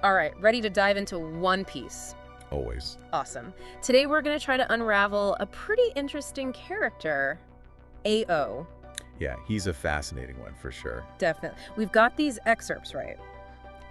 All right, ready to dive into One Piece. Always. Awesome. Today we're going to try to unravel a pretty interesting character, AO. Yeah, he's a fascinating one for sure. Definitely. We've got these excerpts, right?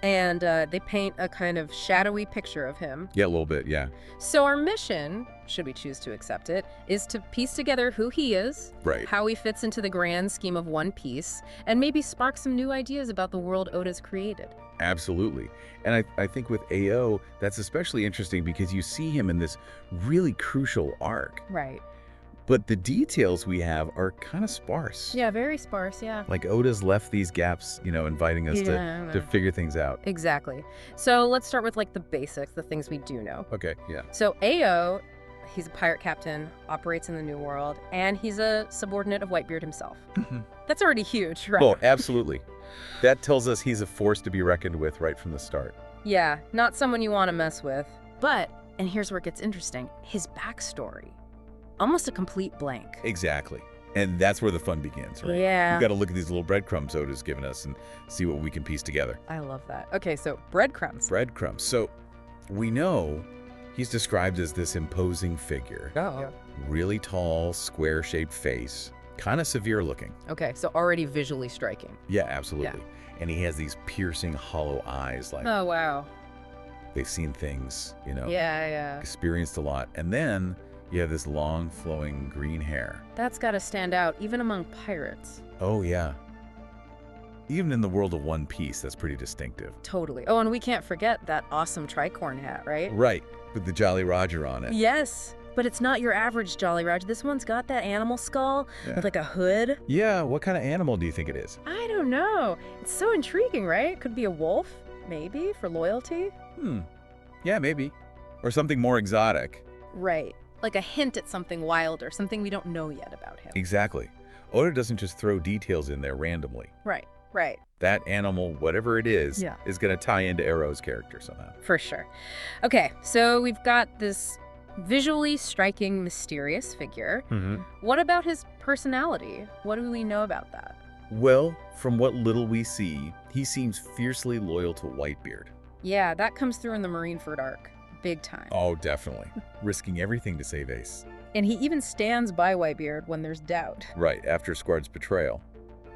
And they paint a kind of shadowy picture of him. Yeah, a little bit, yeah. So our mission, should we choose to accept it, is to piece together who he is, Right. how he fits into the grand scheme of One Piece, and maybe spark some new ideas about the world Oda's created. Absolutely. And I think with AO, that's especially interesting because you see him in this really crucial arc. Right. But the details we have are kind of sparse. Yeah, very sparse, yeah. Like Oda's left these gaps, inviting us to figure things out. Exactly. So let's start with like the basics, the things we do know. Okay, yeah. So AO, he's a pirate captain, operates in the New World, and he's a subordinate of Whitebeard himself. That's already huge, right? Oh, absolutely. That tells us he's a force to be reckoned with right from the start. Yeah, not someone you want to mess with. But, and here's where it gets interesting, his backstory. Almost a complete blank. Exactly. And that's where the fun begins, right? Yeah. You've got to look at these little breadcrumbs Oda's given us and see what we can piece together. I love that. Okay, so breadcrumbs. Breadcrumbs. So we know he's described as this imposing figure. Oh. Really tall, square-shaped face. Kind of severe looking. Okay, so already visually striking. Yeah, absolutely. And he has these piercing, hollow eyes, like Oh, wow. they've seen things, Yeah. experienced a lot. And then you have this long, flowing green hair. That's got to stand out, even among pirates. Oh, yeah. Even in the world of One Piece, that's pretty distinctive. Totally. Oh, and we can't forget that awesome tricorn hat, right? Right, with the Jolly Roger on it. Yes, but it's not your average Jolly Roger. This one's got that animal skull Yeah. with like a hood. Yeah, what kind of animal do you think it is? I don't know. It's so intriguing, right? Could be a wolf, maybe, for loyalty. Yeah, maybe. Or something more exotic. Right. Like a hint at something wilder, something we don't know yet about him. Exactly. Oda doesn't just throw details in there randomly. Right. That animal, whatever it is Yeah. going to tie into Arrow's character somehow. For sure. Okay, so we've got this visually striking, mysterious figure. What about his personality? What do we know about that? Well, from what little we see, he seems fiercely loyal to Whitebeard. Yeah, that comes through in the Marineford arc. Big time. Oh, definitely. Risking everything to save Ace. And he even stands by Whitebeard when there's doubt. Right, after Squart's betrayal.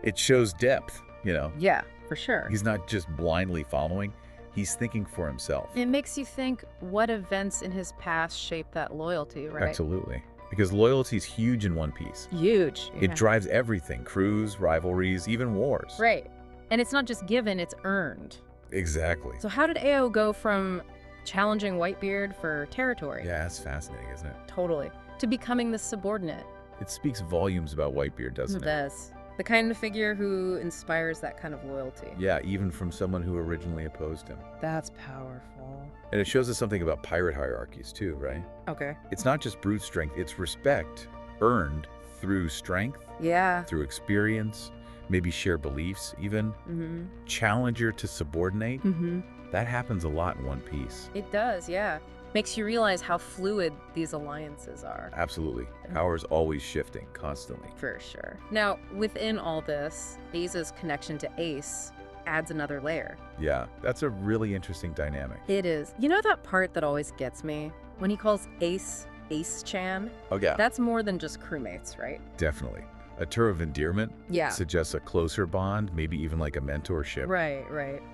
It shows depth, Yeah, for sure. He's not just blindly following, he's thinking for himself. It makes you think what events in his past shaped that loyalty, right? Absolutely. Because loyalty's huge in One Piece. Huge. It drives everything, crews, rivalries, even wars. Right. And it's not just given, it's earned. Exactly. So how did AO go from challenging Whitebeard for territory? Yeah, that's fascinating, isn't it? Totally. To becoming the subordinate. It speaks volumes about Whitebeard, doesn't It it? does. The kind of figure who inspires that kind of loyalty. Yeah, even from someone who originally opposed him. That's powerful. And it shows us something about pirate hierarchies too, right? Okay. It's not just brute strength, it's respect earned through strength, Yeah. through experience, maybe shared beliefs even. Challenger to subordinate. That happens a lot in One Piece. It does, yeah. Makes you realize how fluid these alliances are. Absolutely. Power's always shifting, constantly. For sure. Now, within all this, Aza's connection to Ace adds another layer. Yeah, that's a really interesting dynamic. It is. You know that part that always gets me? When he calls Ace, Ace-chan? Oh yeah, That's more than just crewmates, right? definitely. A term of endearment Yeah. suggests a closer bond, maybe even like a mentorship. Right.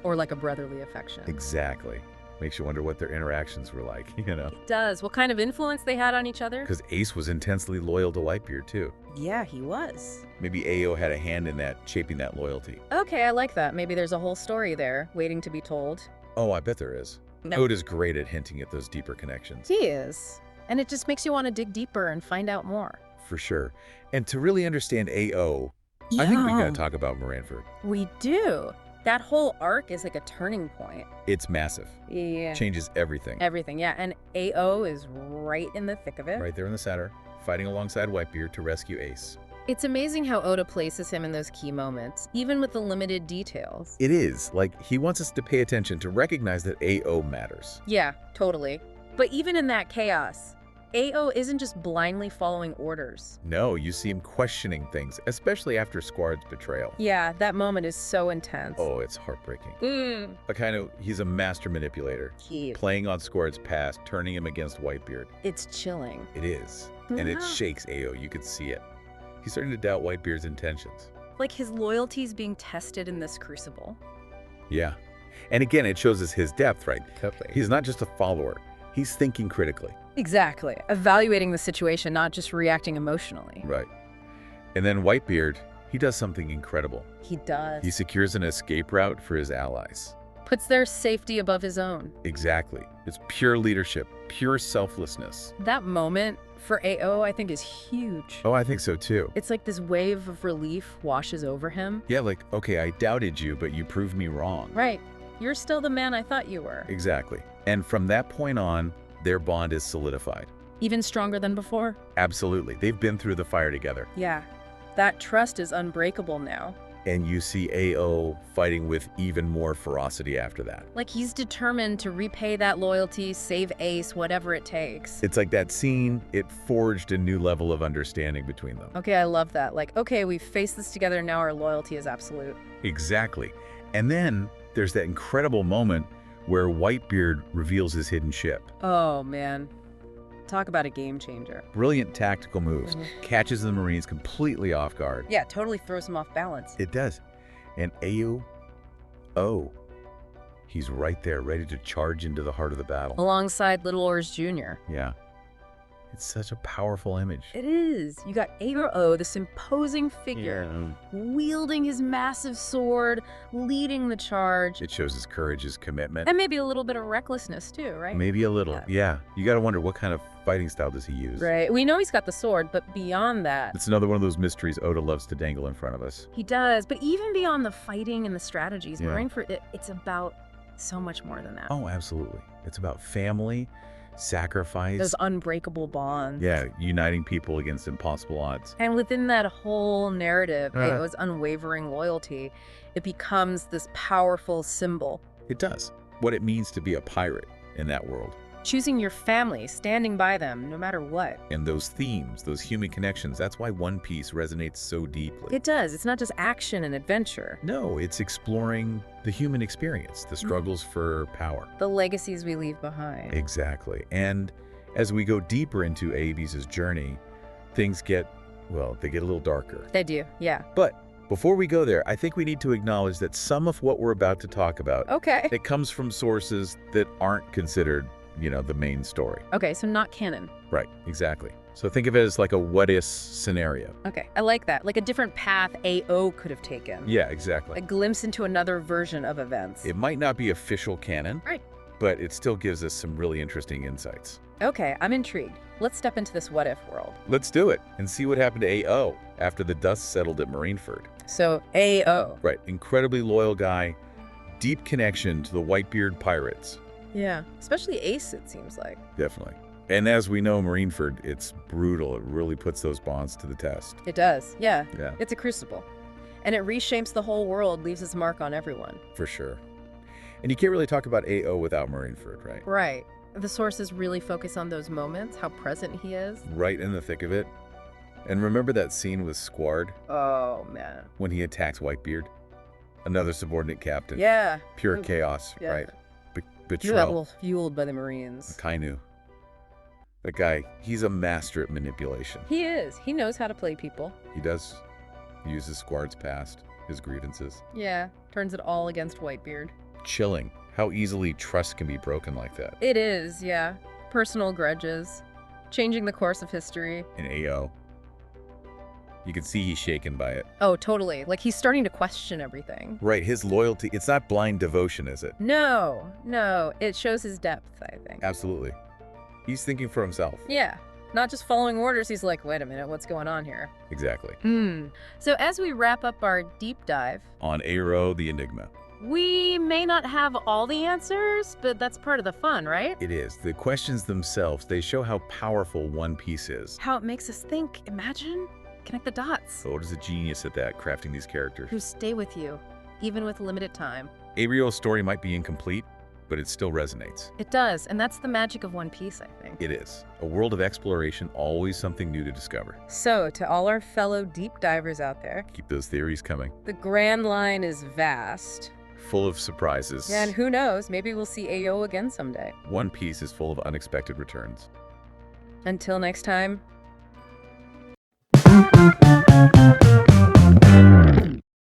Or like a brotherly affection. Exactly. Makes you wonder what their interactions were like, It does. What kind of influence they had on each other? Because Ace was intensely loyal to Whitebeard, too. Yeah, he was. Maybe AO had a hand in that, shaping that loyalty. Okay, I like that. Maybe there's a whole story there waiting to be told. Oh, I bet there is. No. Oda's great at hinting at those deeper connections. He is. And it just makes you want to dig deeper and find out more. For sure. And to really understand AO, I think we gotta talk about Marineford. We do. That whole arc is like a turning point. It's massive. Yeah. Changes everything. Everything, yeah. And AO is right in the thick of it. Right there in the center, fighting alongside Whitebeard to rescue Ace. It's amazing how Oda places him in those key moments, even with the limited details. It is. Like, he wants us to pay attention to recognize that AO matters. Yeah, totally. But even in that chaos, AO isn't just blindly following orders. No, you see him questioning things, especially after Squard's betrayal. Yeah, that moment is so intense. Oh, it's heartbreaking. Mm. He's a master manipulator. Playing on Squard's past, turning him against Whitebeard. It's chilling. It is. And it shakes AO. You could see it. He's starting to doubt Whitebeard's intentions. Like his loyalty's being tested in this crucible. Yeah. And again, it shows us his depth, right? He's not just a follower. He's thinking critically. Exactly. Evaluating the situation, not just reacting emotionally. Right. And then Whitebeard, he does something incredible. He does. He secures an escape route for his allies. Puts their safety above his own. Exactly. It's pure leadership, pure selflessness. That moment for AO, I think, is huge. Oh, I think so too. It's like this wave of relief washes over him. Yeah, like, okay, I doubted you, but you proved me wrong. Right. You're still the man I thought you were. Exactly. And from that point on, their bond is solidified. Even stronger than before? Absolutely. They've been through the fire together. Yeah. That trust is unbreakable now. And you see AO fighting with even more ferocity after that. Like he's determined to repay that loyalty, save Ace, whatever it takes. It's like that scene, it forged a new level of understanding between them. Okay, I love that. Like, okay, we've faced this together, now our loyalty is absolute. Exactly. And then there's that incredible moment where Whitebeard reveals his hidden ship. Oh, man. Talk about a game changer. Brilliant tactical moves. Catches the Marines completely off guard. Yeah, totally throws him off balance. It does. And he's right there, ready to charge into the heart of the battle. Alongside Little Oars Jr. Yeah. It's such a powerful image. It is. You got AO, this imposing figure, wielding his massive sword, leading the charge. It shows his courage, his commitment. And maybe a little bit of recklessness too, right? Maybe a little, yeah. You gotta wonder, what kind of fighting style does he use? Right. We know he's got the sword, but beyond that... It's another one of those mysteries Oda loves to dangle in front of us. He does, but even beyond the fighting and the strategies, Marineford, it's about so much more than that. Oh, absolutely. It's about family, sacrifice. Those unbreakable bonds. Yeah, uniting people against impossible odds. And within that whole narrative, AO's unwavering loyalty, it becomes this powerful symbol. It does. What it means to be a pirate in that world. Choosing your family, standing by them, no matter what. And those themes, those human connections, that's why One Piece resonates so deeply. It does. It's not just action and adventure. No, it's exploring the human experience, the struggles for power. The legacies we leave behind. Exactly. And as we go deeper into Abe's journey, things get, well, they get a little darker. They do, yeah. But before we go there, I think we need to acknowledge that some of what we're about to talk about, it comes from sources that aren't considered, you know, the main story. Okay, so not canon. Right, exactly. So think of it as like a what-if scenario. Okay, I like that. Like a different path AO could have taken. Yeah, exactly. A glimpse into another version of events. It might not be official canon, right, but it still gives us some really interesting insights. Okay, I'm intrigued. Let's step into this what-if world. Let's do it and see what happened to AO after the dust settled at Marineford. So, AO. Right, incredibly loyal guy, deep connection to the Whitebeard pirates. Yeah, especially Ace, it seems like. Definitely. And as we know, Marineford, it's brutal. It really puts those bonds to the test. It does, yeah. Yeah. It's a crucible. And it reshapes the whole world, leaves its mark on everyone. For sure. And you can't really talk about AO without Marineford, right? Right. The sources really focus on those moments, how present he is. Right in the thick of it. And remember that scene with Squard? Oh, man. When he attacks Whitebeard? Another subordinate captain. Yeah. Pure chaos, yeah. right? Betrayal. That well fueled by the Marines. Kainu. That guy, he's a master at manipulation. He is. He knows how to play people. He does. He uses Squard's past, his grievances. Yeah. Turns it all against Whitebeard. Chilling. How easily trust can be broken like that. It is, yeah. Personal grudges. Changing the course of history. In AO. You can see he's shaken by it. Oh, totally. Like he's starting to question everything. Right, his loyalty, it's not blind devotion, is it? No, no. It shows his depth, I think. Absolutely. He's thinking for himself. Yeah. Not just following orders, he's like, wait a minute, what's going on here? Exactly. So as we wrap up our deep dive on Aero the Enigma, we may not have all the answers, but that's part of the fun, right? It is. The questions themselves, they show how powerful One Piece is. How it makes us think, imagine connect the dots. Oda's a genius at that, crafting these characters. Who stay with you, even with limited time. Ariel's story might be incomplete, but it still resonates. It does, and that's the magic of One Piece, I think. It is. A world of exploration, always something new to discover. So, to all our fellow deep divers out there, keep those theories coming. The Grand Line is vast. Full of surprises. And who knows, maybe we'll see Ayo again someday. One Piece is full of unexpected returns. Until next time.